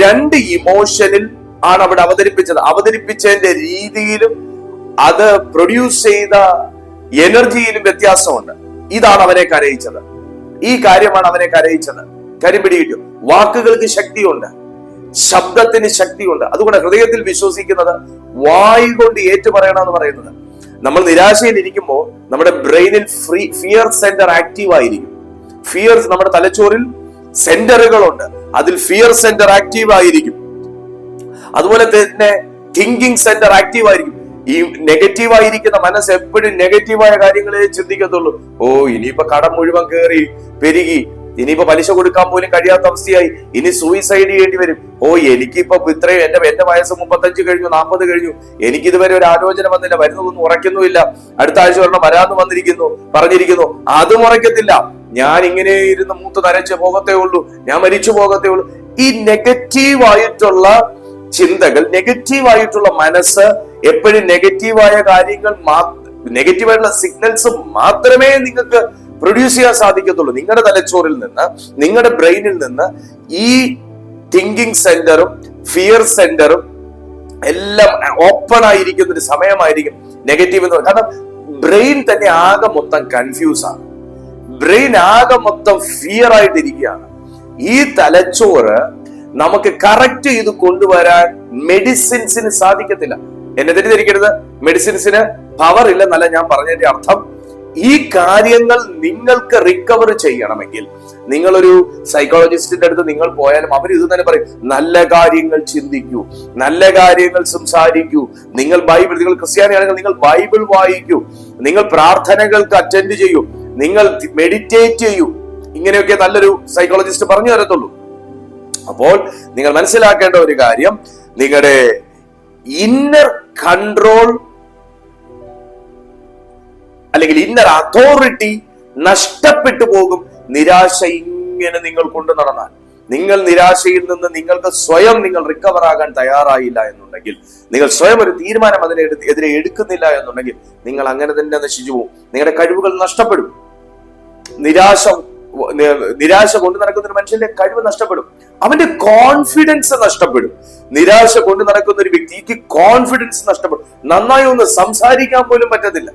രണ്ട് ഇമോഷനിൽ ആണ് അവിടെ അവതരിപ്പിച്ചത്. അവതരിപ്പിച്ചതിന്റെ രീതിയിലും അത് പ്രൊഡ്യൂസ് ചെയ്ത എനർജിയിലും വ്യത്യാസമുണ്ട്. ഇതാണ് അവനെ കരയിച്ചത്. ഈ കാര്യമാണ് അവനെ കരയിച്ചത്. കാര്യം പിടികിട്ടും. വാക്കുകൾക്ക് ശക്തിയുണ്ട്, ശബ്ദത്തിന് ശക്തിയുണ്ട്. അതുകൊണ്ട് ഹൃദയത്തിൽ വിശ്വസിക്കുന്നത് വായ് കൊണ്ട് ഏറ്റുപറയണമെന്ന് പറയുന്നത്. നമ്മൾ നിരാശയിൽ ഇരിക്കുമ്പോൾ നമ്മുടെ ബ്രെയിനിൽ ഫിയർ സെന്റർ ആക്റ്റീവ് ആയിരിക്കും. ഫിയർ, നമ്മുടെ തലച്ചോറിൽ സെന്ററുകളുണ്ട്, അതിൽ ഫിയർ സെന്റർ ആക്റ്റീവ് ആയിരിക്കും. അതുപോലെ തന്നെ തിങ്കിങ് സെന്റർ ആക്റ്റീവ് ആയിരിക്കും. ഈ നെഗറ്റീവ് ആയിരിക്കുന്ന മനസ്സ് എപ്പോഴും നെഗറ്റീവായ കാര്യങ്ങളെ ചിന്തിക്കത്തുള്ളൂ. ഓ, ഇനിയിപ്പോ കടം മുഴുവൻ കയറി പെരുകി, ഇനിയിപ്പോ പലിശ കൊടുക്കാൻ പോലും കഴിയാത്ത അവസ്ഥയായി, ഇനി സൂയിസൈഡ് ചെയ്യേണ്ടി വരും. ഓ, എനിക്കിപ്പോ ഇത്രയും എന്റെ വയസ്സ് 35 കഴിഞ്ഞു, 40 കഴിഞ്ഞു, എനിക്കിതുവരെ ഒരു ആലോചന വന്നില്ല, വരുന്നതൊന്നും ഉറയ്ക്കുന്നുമില്ല, അടുത്ത ആഴ്ച ഒരെണ്ണം വരാന്ന് പറഞ്ഞിരിക്കുന്നു, അതും ഉറയ്ക്കത്തില്ല, ഞാൻ ഇങ്ങനെ ഇരുന്ന് മൂത്ത് നരച്ച് പോകത്തേ ഉള്ളൂ, ഞാൻ മരിച്ചു പോകത്തേ ഉള്ളൂ. ഈ നെഗറ്റീവായിട്ടുള്ള ചിന്തകൾ, നെഗറ്റീവായിട്ടുള്ള മനസ്സ്, എപ്പോഴും നെഗറ്റീവായ കാര്യങ്ങൾ, നെഗറ്റീവായിട്ടുള്ള സിഗ്നൽസ് മാത്രമേ നിങ്ങൾക്ക് പ്രൊഡ്യൂസ് ചെയ്യാൻ സാധിക്കത്തുള്ളൂ. നിങ്ങളുടെ തലച്ചോറിൽ നിന്ന്, നിങ്ങളുടെ ബ്രെയിനിൽ നിന്ന് ഈ തിങ്കിങ് സെന്ററും ഫിയർ സെന്ററും എല്ലാം ഓപ്പൺ ആയിരിക്കുന്ന ഒരു സമയമായിരിക്കും നെഗറ്റീവ് എന്ന് പറയുന്നത്. കാരണം ബ്രെയിൻ തന്നെ ആകെ മൊത്തം കൺഫ്യൂസ് ആണ്, ബ്രെയിൻ ആകെ മൊത്തം ഫിയർ ആയിട്ടിരിക്കുകയാണ്. ഈ തലച്ചോറ് നമുക്ക് കറക്റ്റ് ചെയ്ത് കൊണ്ടുവരാൻ മെഡിസിൻസിന് സാധിക്കത്തില്ല. എന്നെ തെറ്റിദ്ധരിക്കരുത്, മെഡിസിൻസിന് പവർ ഇല്ലെന്നല്ല ഞാൻ പറഞ്ഞതിന്റെ അർത്ഥം. ഈ കാര്യങ്ങൾ നിങ്ങൾക്ക് റിക്കവർ ചെയ്യണമെങ്കിൽ നിങ്ങളൊരു സൈക്കോളജിസ്റ്റിന്റെ അടുത്ത് നിങ്ങൾ പോയാലും അവർ ഇത് തന്നെ പറയും, നല്ല കാര്യങ്ങൾ ചിന്തിക്കൂ, നല്ല കാര്യങ്ങൾ സംസാരിക്കൂ, നിങ്ങൾ ക്രിസ്ത്യാനിയാണെങ്കിൽ നിങ്ങൾ ബൈബിൾ വായിക്കൂ, നിങ്ങൾ പ്രാർത്ഥനകൾക്ക് അറ്റൻഡ് ചെയ്യൂ, നിങ്ങൾ മെഡിറ്റേറ്റ് ചെയ്യൂ. ഇങ്ങനെയൊക്കെ നല്ലൊരു സൈക്കോളജിസ്റ്റ് പറഞ്ഞു തരത്തുള്ളൂ. അപ്പോൾ നിങ്ങൾ മനസ്സിലാക്കേണ്ട ഒരു കാര്യം, നിങ്ങളുടെ ഇന്നർ കൺട്രോൾ അല്ലെങ്കിൽ ഇന്നർ അതോറിറ്റി നഷ്ടപ്പെട്ടു പോകും നിരാശ ഇങ്ങനെ നിങ്ങൾ കൊണ്ടു നടന്നാൽ. നിങ്ങൾ നിരാശയിൽ നിന്ന് നിങ്ങൾ റിക്കവർ ആകാൻ തയ്യാറായില്ല എന്നുണ്ടെങ്കിൽ, നിങ്ങൾ സ്വയം ഒരു തീരുമാനം എതിരെ എടുക്കുന്നില്ല എന്നുണ്ടെങ്കിൽ, നിങ്ങൾ അങ്ങനെ തന്നെ നശിച്ചു പോകും. നിങ്ങളുടെ കഴിവുകൾ നഷ്ടപ്പെടും. നിരാശ കൊണ്ട് നടക്കുന്ന ഒരു മനുഷ്യന്റെ കഴിവ് നഷ്ടപ്പെടും, അവന്റെ കോൺഫിഡൻസ് നഷ്ടപ്പെടും. നിരാശ കൊണ്ട് നടക്കുന്ന ഒരു വ്യക്തിക്ക് കോൺഫിഡൻസ് നഷ്ടപ്പെടും. നന്നായി ഒന്ന് സംസാരിക്കാൻ പോലും പറ്റത്തില്ല.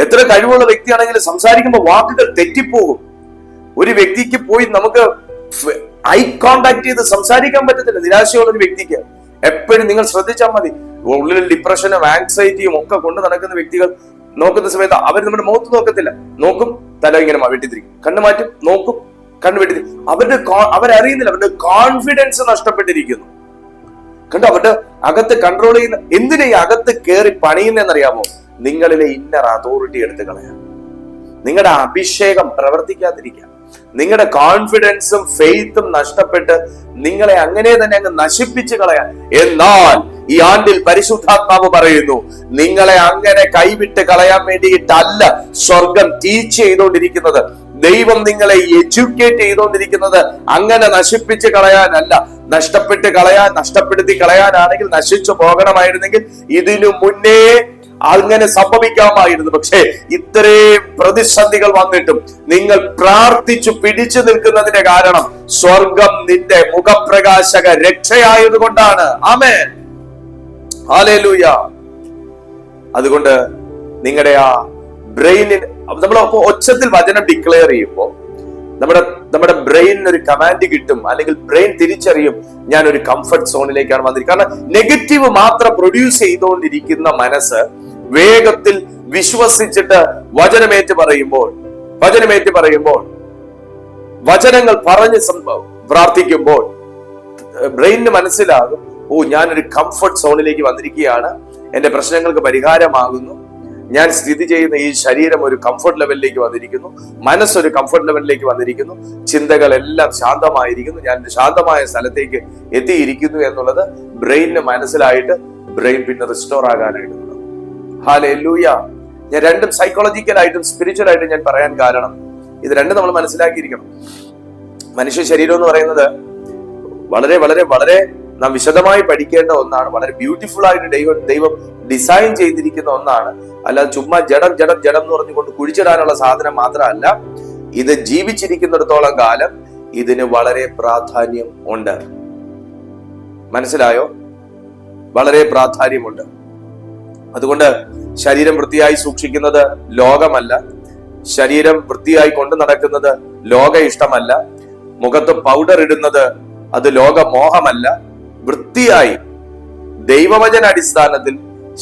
എത്ര കഴിവുള്ള വ്യക്തിയാണെങ്കിലും സംസാരിക്കുമ്പോൾ വാക്കുകൾ തെറ്റിപ്പോകും. ഒരു വ്യക്തിക്ക് പോയി നമുക്ക് ഐ കോണ്ടാക്ട് ചെയ്ത് സംസാരിക്കാൻ പറ്റത്തില്ല. നിരാശയുള്ള ഒരു വ്യക്തിക്ക് എപ്പോഴും നിങ്ങൾ ശ്രദ്ധിച്ചാൽ മതി. ഉള്ളിൽ ഡിപ്രഷനും ആങ്സൈറ്റിയും ഒക്കെ കൊണ്ട് നടക്കുന്ന വ്യക്തികൾ നോക്കുന്ന സമയത്ത് അവർ നമ്മുടെ മുഖത്ത് നോക്കത്തില്ല, നോക്കും, തല ഇങ്ങനെ വെട്ടിത്തിരിക്കും, കണ്ണു മാറ്റും, നോക്കും, കണ്ണു വെട്ടിത്തിരിക്കും. അവരറിയുന്നില്ല, അവരുടെ കോൺഫിഡൻസ് നഷ്ടപ്പെട്ടിരിക്കുന്നു. കണ്ടോ, അവരുടെ അകത്ത് കൺട്രോൾ ചെയ്യുന്ന എന്തിനാ ഈ അകത്ത് കയറി പണിയുന്നറിയാമോ? നിങ്ങളിലെ ഇന്നർ അതോറിറ്റി എടുത്തു കളയാം, നിങ്ങളുടെ അഭിഷേകം പ്രവർത്തിക്കാതിരിക്കാം, നിങ്ങളുടെ കോൺഫിഡൻസും ഫെയ്ത്തും നഷ്ടപ്പെട്ട് നിങ്ങളെ അങ്ങനെ തന്നെ അങ്ങ് നശിപ്പിച്ചു കളയാൻ. എന്നാൽ ഈ ആണ്ടിൽ പരിശുദ്ധാത്മാവ് പറയുന്നു, നിങ്ങളെ അങ്ങനെ കൈവിട്ട് കളയാൻ വേണ്ടിയിട്ടല്ല സ്വർഗം ടീച്ച് ചെയ്തുകൊണ്ടിരിക്കുന്നത്. ദൈവം നിങ്ങളെ എഡ്യൂക്കേറ്റ് ചെയ്തുകൊണ്ടിരിക്കുന്നത് അങ്ങനെ നശിപ്പിച്ച് കളയാനല്ല. നഷ്ടപ്പെടുത്തി കളയാനാണെങ്കിൽ നശിച്ചു പോകണമായിരുന്നെങ്കിൽ ഇതിനു മുന്നേ അങ്ങനെ സംഭവിക്കാമായിരുന്നു. പക്ഷേ ഇത്രയും പ്രതിസന്ധികൾ വന്നിട്ടും നിങ്ങൾ പ്രാർത്ഥിച്ചു പിടിച്ചു നിൽക്കുന്നതിന്റെ കാരണം സ്വർഗം നിന്റെ മുഖപ്രകാശക രക്ഷയായതുകൊണ്ടാണ്. ആമേൻ, ഹല്ലേലൂയ. അതുകൊണ്ട് നിങ്ങളുടെ ആ ബ്രെയിനിൽ നമ്മൾ ഒച്ചത്തിൽ വചനം ഡിക്ലെയർ ചെയ്യുമ്പോൾ നമ്മുടെ ബ്രെയിനിന് ഒരു കമാൻഡ് കിട്ടും, അല്ലെങ്കിൽ ബ്രെയിൻ തിരിച്ചറിയും ഞാൻ ഒരു കംഫർട്ട് സോണിലേക്കാണ് വന്നിരിക്കുന്നത്. കാരണം നെഗറ്റീവ് മാത്രം പ്രൊഡ്യൂസ് ചെയ്തുകൊണ്ടിരിക്കുന്ന മനസ്സ് വേഗത്തിൽ വിശ്വസിച്ചിട്ട് വചനമേറ്റ് പറയുമ്പോൾ വചനങ്ങൾ പറഞ്ഞ് പ്രാർത്ഥിക്കുമ്പോൾ ബ്രെയിനിന് മനസ്സിലാകും, ഓ, ഞാനൊരു കംഫർട്ട് സോണിലേക്ക് വന്നിരിക്കുകയാണ്, എന്റെ പ്രശ്നങ്ങൾക്ക് പരിഹാരമാകുന്നു, ഞാൻ സ്ഥിതി ചെയ്യുന്ന ഈ ശരീരം ഒരു കംഫർട്ട് ലെവലിലേക്ക് വന്നിരിക്കുന്നു, മനസ്സൊരു കംഫർട്ട് ലെവലിലേക്ക് വന്നിരിക്കുന്നു, ചിന്തകളെല്ലാം ശാന്തമായിരിക്കുന്നു, ഞാൻ ശാന്തമായ സ്ഥലത്തേക്ക് എത്തിയിരിക്കുന്നു എന്നുള്ളത് ബ്രെയിനിന് മനസ്സിലായിട്ട് ബ്രെയിൻ പിന്നെ റിസ്റ്റോർ ആകാനായിട്ട്. ഹല്ലേലൂയ. ഞാൻ രണ്ടും സൈക്കോളജിക്കലായിട്ടും സ്പിരിച്വലായിട്ടും ഞാൻ പറയാൻ കാരണം ഇത് രണ്ടും നമ്മൾ മനസ്സിലാക്കിയിരിക്കണം. മനുഷ്യ ശരീരം എന്ന് പറയുന്നത് വളരെ വളരെ വളരെ നാം വിശദമായി പഠിക്കേണ്ട ഒന്നാണ്. വളരെ ബ്യൂട്ടിഫുൾ ആയിട്ട് ദൈവം ഡിസൈൻ ചെയ്തിരിക്കുന്ന ഒന്നാണ്. അല്ലാതെ ചുമ്മാ ജഡം ജഡം ജഡം എന്ന് പറഞ്ഞുകൊണ്ട് കുഴിച്ചിടാനുള്ള സാധനം മാത്രമല്ല. ഇത് ജീവിച്ചിരിക്കുന്നിടത്തോളം കാലം ഇതിന് വളരെ പ്രാധാന്യം ഉണ്ട്. മനസ്സിലായോ? വളരെ പ്രാധാന്യമുണ്ട്. അതുകൊണ്ട് ശരീരം വൃത്തിയായി സൂക്ഷിക്കുന്നത് ലോകമല്ല, ശരീരം വൃത്തിയായി കൊണ്ടു നടക്കുന്നത് ലോക ഇഷ്ടമല്ല, മുഖത്ത് പൗഡർ ഇടുന്നത് അത് ലോകമോഹമല്ല. വൃത്തിയായി ദൈവവചന അടിസ്ഥാനത്തിൽ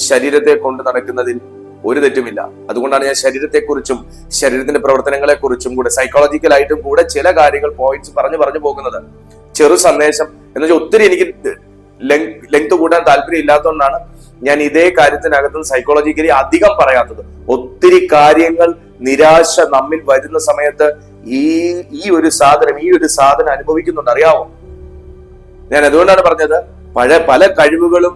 ശരീരത്തെ കൊണ്ടു നടക്കുന്നതിൽ ഒരു തെറ്റുമില്ല. അതുകൊണ്ടാണ് ഞാൻ ശരീരത്തെക്കുറിച്ചും ശരീരത്തിന്റെ പ്രവർത്തനങ്ങളെ കുറിച്ചും കൂടെ സൈക്കോളജിക്കലായിട്ടും കൂടെ ചില കാര്യങ്ങൾ പോയിന്റ്സ് പറഞ്ഞു പോകുന്നത്. ചെറു സന്ദേശം എന്ന് വെച്ചാൽ ഒത്തിരി എനിക്ക് ലെങ്ത് കൂട്ടാൻ താല്പര്യം ഇല്ലാത്തതുകൊണ്ടാണ് ഞാൻ ഇതേ കാര്യത്തിനകത്തും സൈക്കോളജിക്കലി അധികം പറയാത്തത്. ഒത്തിരി കാര്യങ്ങൾ നിരാശ നമ്മിൽ വരുന്ന സമയത്ത് ഈ ഒരു സാധനം അനുഭവിക്കുന്നുണ്ട്. അറിയാവോ? ഞാൻ അതുകൊണ്ടാണ് പറഞ്ഞത്, പല കഴിവുകളും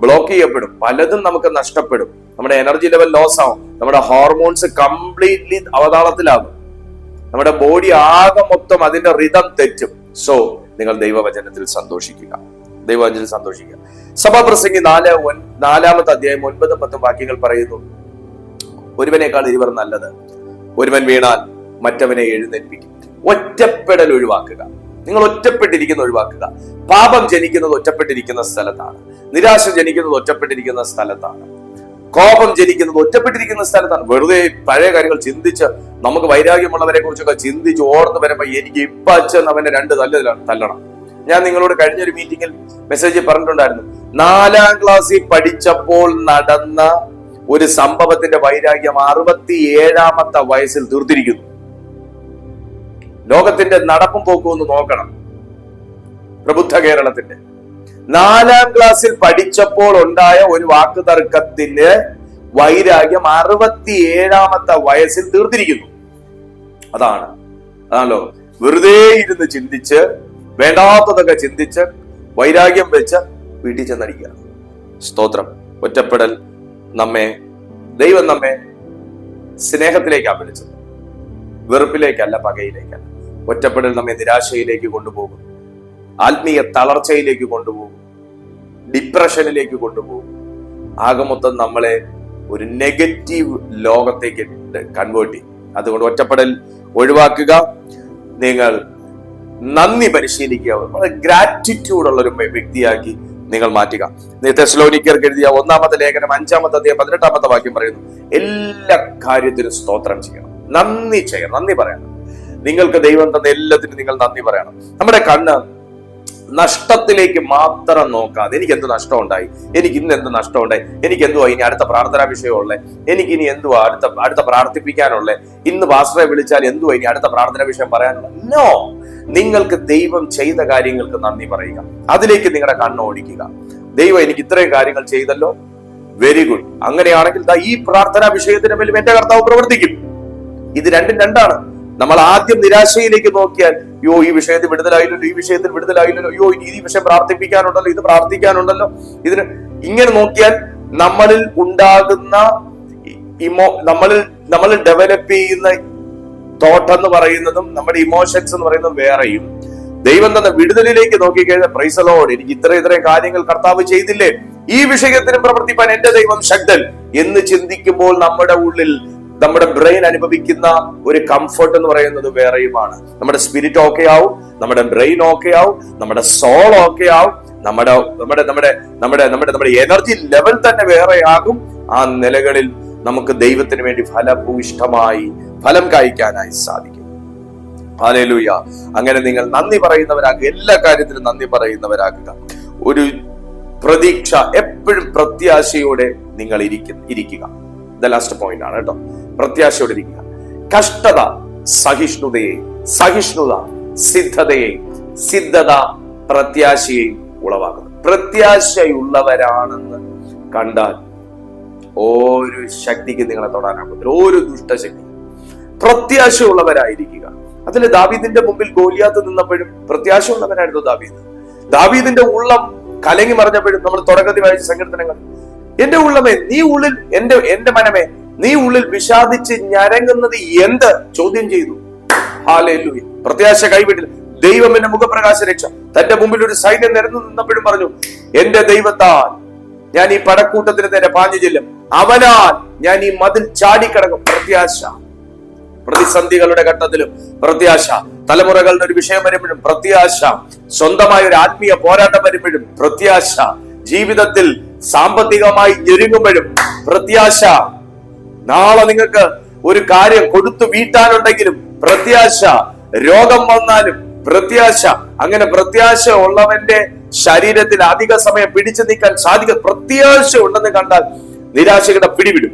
ബ്ലോക്ക് ചെയ്യപ്പെടും, പലതും നമുക്ക് നഷ്ടപ്പെടും, നമ്മുടെ എനർജി ലെവൽ ലോസ് ആവും, നമ്മുടെ ഹോർമോൺസ് കംപ്ലീറ്റ്ലി അവതാളത്തിലാകും, നമ്മുടെ ബോഡി ആകെ മൊത്തം അതിന്റെ റിതം തെറ്റും. സോ നിങ്ങൾ ദൈവവചനത്തിൽ സന്തോഷിക്കുക, ദൈവവചനത്തിൽ സന്തോഷിക്കുക. സഭാപ്രസംഗി 4-ാമത്തെ അധ്യായം 9-10 വാക്യങ്ങൾ പറയുന്നു, ഒരുവനേക്കാൾ ഇരുവർ നല്ലത്, ഒരുവൻ വീണാൽ മറ്റവനെ എഴുന്നേൽപ്പിക്കും. ഒറ്റപ്പെടൽ ഒഴിവാക്കുക. നിങ്ങൾ ഒറ്റപ്പെട്ടിരിക്കുന്ന ഒഴിവാക്കുക. പാപം ജനിക്കുന്നത് ഒറ്റപ്പെട്ടിരിക്കുന്ന സ്ഥലത്താണ്, നിരാശ ജനിക്കുന്നത് ഒറ്റപ്പെട്ടിരിക്കുന്ന സ്ഥലത്താണ്, കോപം ജനിക്കുന്നത് ഒറ്റപ്പെട്ടിരിക്കുന്ന സ്ഥലത്താണ്. വെറുതെ പഴയ കാര്യങ്ങൾ ചിന്തിച്ച് നമുക്ക് വൈരാഗ്യമുള്ളവരെ കുറിച്ചൊക്കെ ചിന്തിച്ച് ഓർത്ത് വരുമ്പോ എനിക്ക് ഇപ്പൊ അച്ഛൻ അവന്റെ 2 തല്ലണം. ഞാൻ നിങ്ങളോട് കഴിഞ്ഞൊരു മീറ്റിംഗിൽ മെസ്സേജ് പറഞ്ഞിട്ടുണ്ടായിരുന്നു, 4-ാം ക്ലാസ്സിൽ പഠിച്ചപ്പോൾ നടന്ന ഒരു സംഭവത്തിന്റെ വൈരാഗ്യം 67-ാമത്തെ വയസ്സിൽ തീർത്തിരിക്കുന്നു. ലോകത്തിന്റെ നടപ്പും പോക്കും ഒന്ന് നോക്കണം. പ്രബുദ്ധ കേരളത്തിന്റെ 4-ാം ക്ലാസ്സിൽ പഠിച്ചപ്പോൾ ഉണ്ടായ ഒരു വാക്ക് തർക്കത്തിന് വൈരാഗ്യം 67-ാമത്തെ വയസ്സിൽ തീർത്തിരിക്കുന്നു. അതാണല്ലോ വെറുതെ ഇരുന്ന് ചിന്തിച്ച് വേണ്ടാത്തതൊക്കെ ചിന്തിച്ച് വൈരാഗ്യം വെച്ച് വീട്ടിൽ ചെന്നടിക്കുക. സ്തോത്രം. ഒറ്റപ്പെടൽ ദൈവം നമ്മെ സ്നേഹത്തിലേക്കാണ് വിളിച്ചത്, വെറുപ്പിലേക്കല്ല, പകയിലേക്കല്ല. ഒറ്റപ്പെടൽ നമ്മെ നിരാശയിലേക്ക് കൊണ്ടുപോകും, ആത്മീയ തളർച്ചയിലേക്ക് കൊണ്ടുപോകും, ഡിപ്രഷനിലേക്ക് കൊണ്ടുപോകും. ആകമൊത്തം നമ്മളെ ഒരു നെഗറ്റീവ് ലോകത്തേക്ക് കൺവേർട്ട് ചെയ്യും. അതുകൊണ്ട് ഒറ്റപ്പെടൽ ഒഴിവാക്കുക. നിങ്ങൾ നന്ദി പരിശീലിക്കുക. വളരെ ഗ്രാറ്റിറ്റ്യൂഡ് ഉള്ള ഒരു വ്യക്തിയാക്കി നിങ്ങൾ മാറ്റുക. തെസ്സലോനിക്കർക്ക് എഴുതിയ 1-ാമത്തെ ലേഖനം 5-ാമത്തെ അധ്യായം 18-ാമത്തെ വാക്യം പറയുന്നു, എല്ലാ കാര്യത്തിനും സ്തോത്രം ചെയ്യണം, നന്ദി ചെയ്യണം, നന്ദി പറയണം. നിങ്ങൾക്ക് ദൈവം തന്ന എല്ലാത്തിനും നിങ്ങൾ നന്ദി പറയണം. നമ്മുടെ കണ്ണ് നഷ്ടത്തിലേക്ക് മാത്രം നോക്കാതെ എനിക്ക് എന്ത് നഷ്ടം ഉണ്ടായി, എനിക്ക് ഇന്ന് എന്ത് നഷ്ടം ഉണ്ടായി, എനിക്ക് എന്തുവാ ഇനി അടുത്ത പ്രാർത്ഥനാ വിഷയമുള്ളേ, എനിക്ക് ഇനി എന്തുവാ അടുത്ത പ്രാർത്ഥിപ്പിക്കാനുള്ളേ, ഇന്ന് പാസ്റ്ററെ വിളിച്ചാൽ എന്തുവാ ഇനി അടുത്ത പ്രാർത്ഥനാ വിഷയം പറയാനുള്ള. നോ, നിങ്ങൾക്ക് ദൈവം ചെയ്ത കാര്യങ്ങൾക്ക് നന്ദി പറയുക. അതിലേക്ക് നിങ്ങളുടെ കണ്ണ് ഓടിക്കുക. ദൈവം എനിക്ക് ഇത്രയും കാര്യങ്ങൾ ചെയ്തല്ലോ, വെരി ഗുഡ്. അങ്ങനെയാണെങ്കിൽ ഈ പ്രാർത്ഥനാ വിഷയത്തിന് മേലും എന്റെ കർത്താവ് പ്രവർത്തിക്കും. ഇത് രണ്ടാണ്. നമ്മൾ ആദ്യം നിരാശയിലേക്ക് നോക്കിയാൽ, യോ ഈ വിഷയത്തിൽ വിടുതലായില്ലല്ലോ, ഈ വിഷയത്തിൽ വിടുതലായില്ലല്ലോ, യോ ഈ വിഷയം പ്രാർത്ഥിപ്പിക്കാനുണ്ടല്ലോ, ഇത് പ്രാർത്ഥിക്കാനുണ്ടല്ലോ, ഇതിന് ഇങ്ങനെ നോക്കിയാൽ നമ്മളിൽ ഉണ്ടാകുന്ന നമ്മളിൽ ഡെവലപ്പ് ചെയ്യുന്ന തോട്ട് എന്ന് പറയുന്നതും നമ്മുടെ ഇമോഷൻസ് എന്ന് പറയുന്നതും വേറെയും. ദൈവം തന്ന വിടുതലിലേക്ക് നോക്കിക്കഴിഞ്ഞാൽ പ്രൈസ് ദി ലോർഡ്, എനിക്ക് ഇത്രയും കാര്യങ്ങൾ കർത്താവ് ചെയ്തില്ലേ, ഈ വിഷയത്തിനും പ്രവർത്തിപ്പാൻ എന്റെ ദൈവം ശക്തൻ എന്ന് ചിന്തിക്കുമ്പോൾ നമ്മുടെ ഉള്ളിൽ നമ്മുടെ ബ്രെയിൻ അനുഭവിക്കുന്ന ഒരു കംഫർട്ട് എന്ന് പറയുന്നത് വേറെയുമാണ്. നമ്മുടെ സ്പിരിറ്റ് ഓക്കെ ആവും, നമ്മുടെ ബ്രെയിൻ ഓക്കെ ആവും, നമ്മുടെ സോൾ ഓക്കെ ആവും, നമ്മുടെ എനർജി ലെവൽ തന്നെ വേറെയാകും. ആ നിലകളിൽ നമുക്ക് ദൈവത്തിന് വേണ്ടി ഫലഭൂയിഷ്ഠമായി ഫലം കായ്ക്കാനായി സാധിക്കും. ഹല്ലേലൂയ. അങ്ങനെ നിങ്ങൾ നന്ദി പറയുന്നവരാകുക, എല്ലാ കാര്യത്തിലും നന്ദി പറയുന്നവരാകുക. ഒരു പ്രതീക്ഷ, എപ്പോഴും പ്രത്യാശയോടെ നിങ്ങൾ ഇരിക്കുക. ലാസ്റ്റ് പോയിന്റ് ആണ് കേട്ടോ, പ്രത്യാശയോടെ ഇരിക്കുക. കഷ്ടത സഹിഷ്ണുത സിദ്ധത പ്രത്യാശയെ ഉളവാക്കുന്നു. പ്രത്യാശയുള്ളവരാണെന്ന് കണ്ടാൽ ഒരു ശക്തിക്ക് നിങ്ങളെ തൊടാനാകത്തില്ല, ഒരു ദുഷ്ടശക്തി. പ്രത്യാശയുള്ളവരായിരിക്കുക. അതിൽ ദാവീദിന്റെ മുമ്പിൽ ഗോലിയാത്ത് നിന്നപ്പോഴും പ്രത്യാശയുള്ളവനായിരുന്നു ദാവീദ്. ദാവീദിന്റെ ഉള്ളം കലങ്ങി മറിഞ്ഞപ്പോഴും നമ്മൾ തുടക്കത്തിൽ വായിച്ച സങ്കീർത്തനങ്ങൾ, എന്റെ ഉള്ളമേ നീ ഉള്ളിൽ, എന്റെ മനമേ നീ ഉള്ളിൽ വിഷാദിച്ച് ഞരങ്ങുന്നത് എന്ത് ചോദ്യം ചെയ്തു. ഹല്ലേലൂയ. പ്രത്യാശ കൈവിട്ടില്ല. ദൈവം എന്റെ മുഖപ്രകാശ രക്ഷ. തന്റെ മുമ്പിൽ ഒരു സൈന്യം നിരന്നു നിന്നപ്പോഴും പറഞ്ഞു, എന്റെ ദൈവത്താൽ ഞാൻ ഈ പടക്കൂട്ടത്തിന് നേരെ പാഞ്ഞു ചെല്ലും, അവനാൽ ഞാൻ ഈ മതിൽ ചാടിക്കടക്കും. പ്രത്യാശ. പ്രതിസന്ധികളുടെ ഘട്ടത്തിലും പ്രത്യാശ. തലമുറകളുടെ ഒരു വിഷയം വരുമ്പോഴും പ്രത്യാശ. സ്വന്തമായ ഒരു ആത്മീയ പോരാട്ടം വരുമ്പോഴും പ്രത്യാശ. ജീവിതത്തിൽ സാമ്പത്തികമായി ഞെരുങ്ങുമ്പോഴും പ്രത്യാശ. നാളെ നിങ്ങൾക്ക് ഒരു കാര്യം കൊടുത്തു വീട്ടാനുണ്ടെങ്കിലും പ്രത്യാശ. രോഗം വന്നാലും പ്രത്യാശ. അങ്ങനെ പ്രത്യാശ ഉള്ളവന്റെ ശരീരത്തിൽ അധിക സമയം പിടിച്ചു നിൽക്കാൻ സാധിക്കും. പ്രത്യാശ ഉണ്ടെന്ന് കണ്ടാൽ നിരാശയുടെ പിടിവിടും.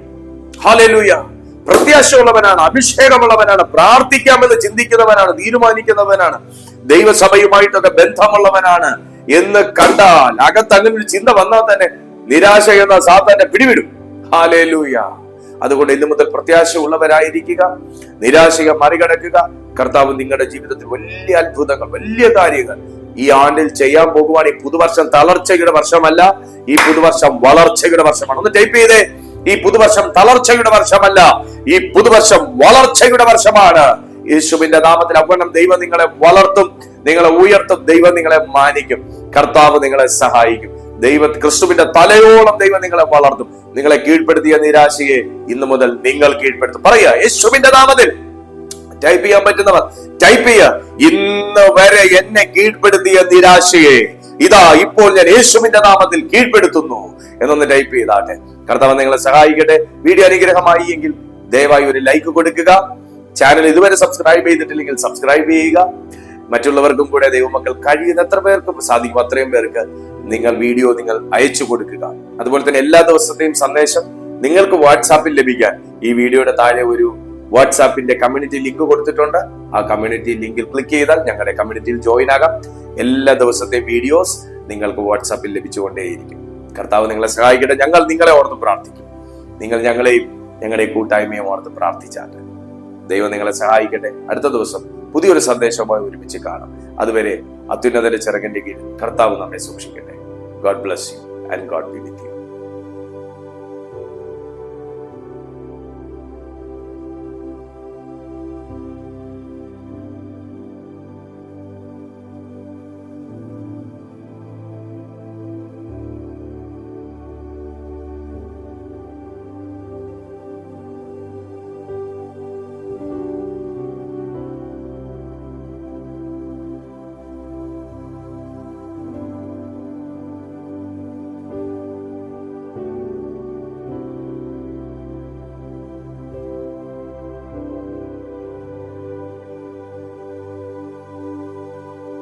ഹല്ലേലൂയ. പ്രത്യാശയുള്ളവനാണ്, അഭിഷേകമുള്ളവനാണ്, പ്രാർത്ഥിക്കാമെന്ന് ചിന്തിക്കുന്നവനാണ്, തീരുമാനിക്കുന്നവനാണ്, ദൈവസഭയുമായിട്ടൊക്കെ ബന്ധമുള്ളവനാണ് എന്ന് കണ്ടാൽ, അകത്ത് അങ്ങനെ ഒരു ചിന്ത വന്നാൽ തന്നെ നിരാശ എന്ന സാത്താനെ പിടിവിടും. ഹല്ലേലൂയ. അതുകൊണ്ട് ഇന്നു മുതൽ പ്രത്യാശ ഉള്ളവരായിരിക്കുക, നിരാശയെ മറികടക്കുക. കർത്താവ് നിങ്ങളുടെ ജീവിതത്തിൽ വലിയ അത്ഭുതങ്ങൾ, വലിയ കാര്യങ്ങൾ ഈ ആണ്ടിൽ ചെയ്യാൻ പോകുവാണ്. ഈ പുതുവർഷം തളർച്ചയുടെ വർഷമല്ല, ഈ പുതുവർഷം വളർച്ചയുടെ വർഷമാണ്. ഒന്ന് ടൈപ്പ് ചെയ്തേ, ഈ പുതുവർഷം തളർച്ചയുടെ വർഷമല്ല, ഈ പുതുവർഷം വളർച്ചയുടെ വർഷമാണ്. യേശുവിന്റെ നാമത്തിൽ അവണ്ണം ദൈവം നിങ്ങളെ വളർത്തും, നിങ്ങളെ ഉയർത്തും, ദൈവം നിങ്ങളെ മാനിക്കും, കർത്താവ് നിങ്ങളെ സഹായിക്കും. ക്രിസ്തുവിന്റെ തലയോളം ദൈവം നിങ്ങളെ വളർത്തും. നിങ്ങളെ കീഴ്പ്പെടുത്തിയ നിരാശയെ ഇന്നു മുതൽ നിങ്ങൾ കീഴ്പ്പെടുത്തും. പറയുക, യേശുവിന്റെ നാമത്തിൽ. ടൈപ്പ് ചെയ്യാൻ പറ്റുന്നവർ ടൈപ്പ് ചെയ്യുക, ഇന്ന് വരെ എന്നെ കീഴ്പ്പെടുത്തിയ നിരാശയെ ഇതാ ഇപ്പോൾ ഞാൻ യേശുവിന്റെ നാമത്തിൽ കീഴ്പ്പെടുത്തുന്നു എന്നൊന്ന് ടൈപ്പ് ചെയ്താട്ടെ. കർത്താവ് നിങ്ങളെ സഹായിക്കട്ടെ. വീഡിയോ അനുഗ്രഹമായി എങ്കിൽ ദയവായി ഒരു ലൈക്ക് കൊടുക്കുക. ചാനൽ ഇതുവരെ സബ്സ്ക്രൈബ് ചെയ്തിട്ടില്ലെങ്കിൽ സബ്സ്ക്രൈബ് ചെയ്യുക. മറ്റുള്ളവർക്കും കൂടെ ദൈവമക്കൾ കഴിയുന്ന എത്ര പേർക്കും സാധിക്കും അത്രയും പേർക്ക് വീഡിയോ അയച്ചു കൊടുക്കുക. അതുപോലെ തന്നെ എല്ലാ ദിവസത്തെയും സന്ദേശം നിങ്ങൾക്ക് വാട്സാപ്പിൽ ലഭിക്കാൻ ഈ വീഡിയോയുടെ താഴെ ഒരു വാട്സാപ്പിന്റെ കമ്മ്യൂണിറ്റി ലിങ്ക് കൊടുത്തിട്ടുണ്ട്. ആ കമ്മ്യൂണിറ്റി ലിങ്കിൽ ക്ലിക്ക് ചെയ്താൽ ഞങ്ങളുടെ കമ്മ്യൂണിറ്റിയിൽ ജോയിൻ ആകാം. എല്ലാ ദിവസത്തെയും വീഡിയോസ് നിങ്ങൾക്ക് വാട്സാപ്പിൽ ലഭിച്ചുകൊണ്ടേയിരിക്കും. കർത്താവ് നിങ്ങളെ സഹായിക്കട്ടെ. ഞങ്ങൾ നിങ്ങളെ ഓർത്ത് പ്രാർത്ഥിക്കും. നിങ്ങൾ ഞങ്ങളെയും ഞങ്ങളുടെ കൂട്ടായ്മയും ഓർത്ത് പ്രാർത്ഥിച്ചാട്ടെ. ദൈവം നിങ്ങളെ സഹായിക്കട്ടെ. അടുത്ത ദിവസം പുതിയൊരു സന്ദേശവുമായി ഒരുമിച്ച് കാണാം. അതുവരെ അത്യുന്നതന്റെ ചിറകിന്റെ കീഴിൽ കർത്താവ് നമ്മെ സൂക്ഷിക്കട്ടെ. God bless you and God be with you.